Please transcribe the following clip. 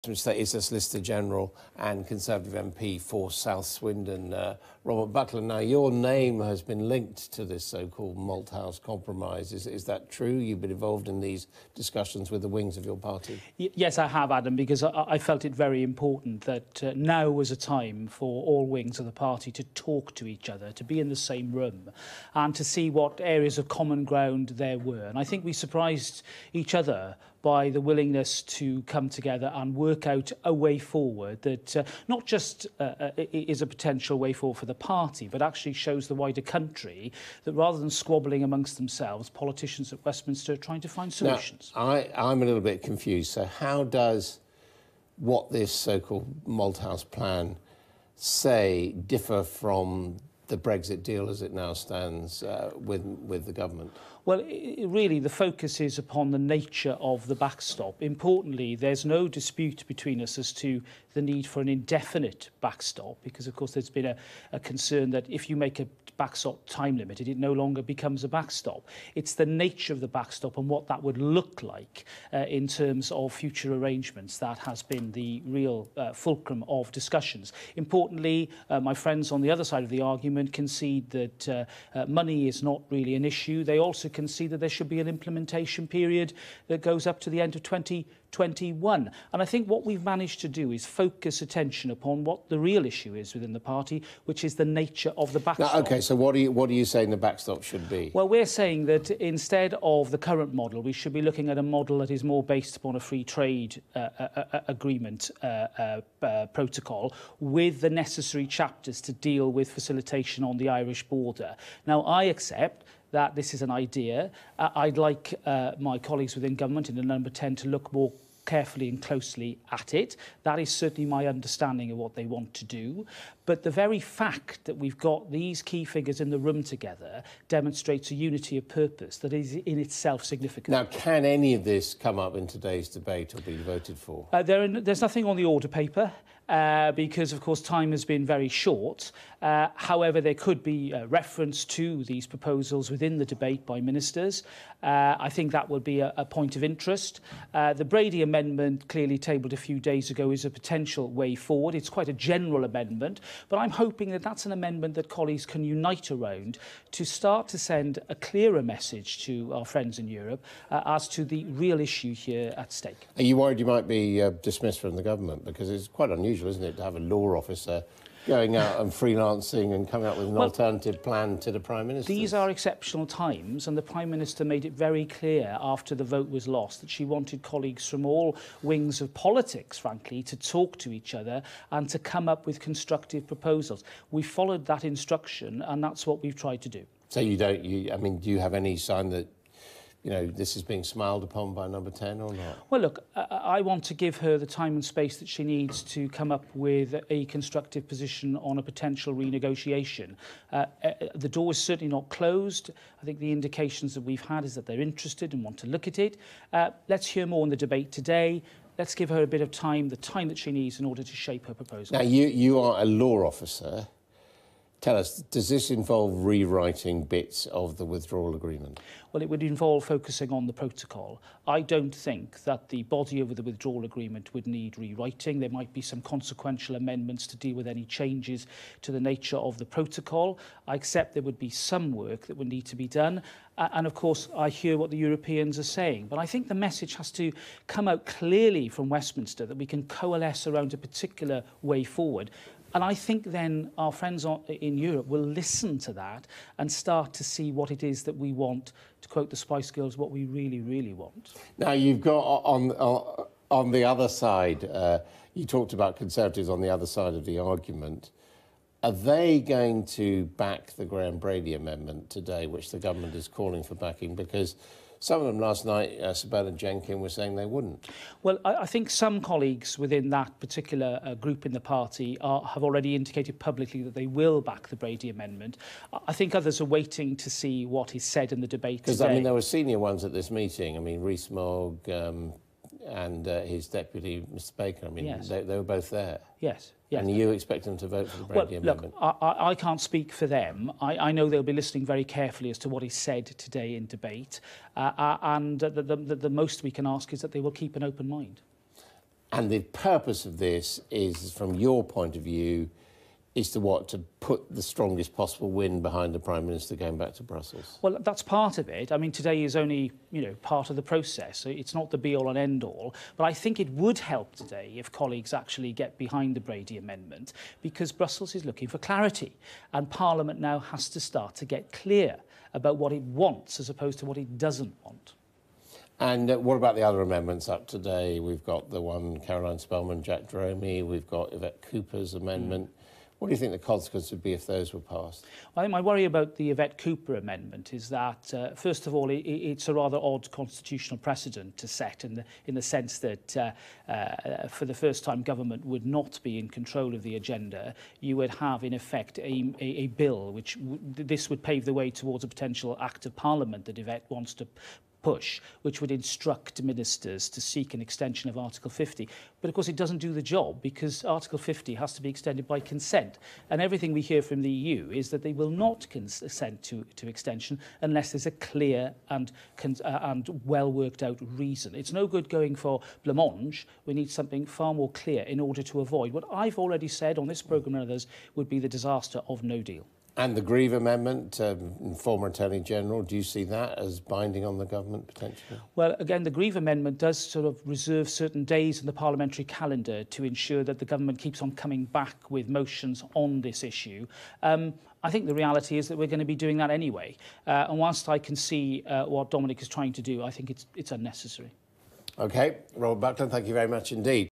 That is the Solicitor General and Conservative MP for South Swindon, Robert Buckland. Now, your name has been linked to this so-called Malthouse compromise. Is that true? You've been involved in these discussions with the wings of your party? Yes, I have, Adam, because I felt it very important that now was a time for all wings of the party to talk to each other, to be in the same room, and to see what areas of common ground there were. And I think we surprised each other by the willingness to come together and work out a way forward that not just is a potential way forward for the party, but actually shows the wider country that rather than squabbling amongst themselves, politicians at Westminster are trying to find solutions. Now, I'm a little bit confused. So how does what this so-called Malthouse plan say differ from the Brexit deal as it now stands with the government? Well, really, the focus is upon the nature of the backstop. Importantly, there's no dispute between us as to the need for an indefinite backstop, because, of course, there's been a concern that if you make a backstop time limited, it no longer becomes a backstop. It's the nature of the backstop and what that would look like in terms of future arrangements that has been the real fulcrum of discussions. Importantly, my friends on the other side of the argument concede that money is not really an issue. They also concede that there should be an implementation period that goes up to the end of 2021. And I think what we've managed to do is focus attention upon what the real issue is within the party, which is the nature of the backstop. Now, OK, so what are you saying the backstop should be? Well, we're saying that instead of the current model, we should be looking at a model that is more based upon a free trade agreement protocol with the necessary chapters to deal with facilitation on the Irish border. Now, I accept that this is an idea. I'd like my colleagues within government in the number 10 to look more carefully and closely at it. That is certainly my understanding of what they want to do. But the very fact that we've got these key figures in the room together demonstrates a unity of purpose that is in itself significant. Now, can any of this come up in today's debate or be voted for? There's nothing on the order paper. Because, of course, time has been very short. However, there could be reference to these proposals within the debate by ministers. I think that would be a point of interest. The Brady Amendment, clearly tabled a few days ago, is a potential way forward. It's quite a general amendment, but I'm hoping that that's an amendment that colleagues can unite around to start to send a clearer message to our friends in Europe as to the real issue here at stake. Are you worried you might be dismissed from the government? Because it's quite unusual, isn't it, to have a law officer going out and freelancing and coming up with an alternative plan to the Prime Minister? These are exceptional times, and the Prime Minister made it very clear after the vote was lost that she wanted colleagues from all wings of politics, frankly, to talk to each other and to come up with constructive proposals. We followed that instruction, and that's what we've tried to do. So I mean, do you have any sign that this is being smiled upon by number 10 or not? Well, look, I want to give her the time and space that she needs to come up with a constructive position on a potential renegotiation. The door is certainly not closed. I think the indications that we've had is that they're interested and want to look at it. Let's hear more in the debate today. Let's give her a bit of time, the time that she needs in order to shape her proposal. Now, you are a law officer. Tell us, does this involve rewriting bits of the withdrawal agreement? Well, it would involve focusing on the protocol. I don't think that the body of the withdrawal agreement would need rewriting. There might be some consequential amendments to deal with any changes to the nature of the protocol. I accept there would be some work that would need to be done. And, of course, I hear what the Europeans are saying. But I think the message has to come out clearly from Westminster that we can coalesce around a particular way forward. And I think then our friends in Europe will listen to that and start to see what it is that we want, to quote the Spice Girls, what we really, really want. Now, you've got on the other side, you talked about Conservatives on the other side of the argument. Are they going to back the Graham Brady Amendment today, which the government is calling for backing? Because some of them last night, Sabella and Jenkin, were saying they wouldn't. Well, I think some colleagues within that particular group in the party have already indicated publicly that they will back the Brady Amendment. I think others are waiting to see what is said in the debate today. Because, I mean, there were senior ones at this meeting. I mean, Rees-Mogg and his deputy, Mr Baker, I mean, yes. They were both there. Yes. Yes. And you expect them to vote for the Brady Amendment? Look, I can't speak for them. I know they'll be listening very carefully as to what is said today in debate. And the most we can ask is that they will keep an open mind. And the purpose of this is, from your point of view, is to what? To put the strongest possible wind behind the Prime Minister going back to Brussels? Well, that's part of it. I mean, today is only, part of the process. So it's not the be-all and end-all. But I think it would help today if colleagues actually get behind the Brady Amendment, because Brussels is looking for clarity. And Parliament now has to start to get clear about what it wants as opposed to what it doesn't want. And what about the other amendments up today? We've got the one Caroline Spellman, Jack Dromey. We've got Yvette Cooper's amendment. What do you think the consequence would be if those were passed? I think my worry about the Yvette Cooper amendment is that, first of all, it's a rather odd constitutional precedent to set in the sense that for the first time government would not be in control of the agenda. You would have, in effect, a bill which this would pave the way towards a potential act of parliament that Yvette wants to push, which would instruct ministers to seek an extension of Article 50. But of course it doesn't do the job, because Article 50 has to be extended by consent. And everything we hear from the EU is that they will not consent to extension unless there's a clear and well worked out reason. It's no good going for blancmange. We need something far more clear in order to avoid what I've already said on this programme and others would be the disaster of no deal. And the Grieve Amendment, former Attorney General, do you see that as binding on the government potentially? Well, again, the Grieve Amendment does sort of reserve certain days in the parliamentary calendar to ensure that the government keeps on coming back with motions on this issue. I think the reality is that we're going to be doing that anyway. And whilst I can see what Dominic is trying to do, I think it's unnecessary. OK, Robert Buckland, thank you very much indeed.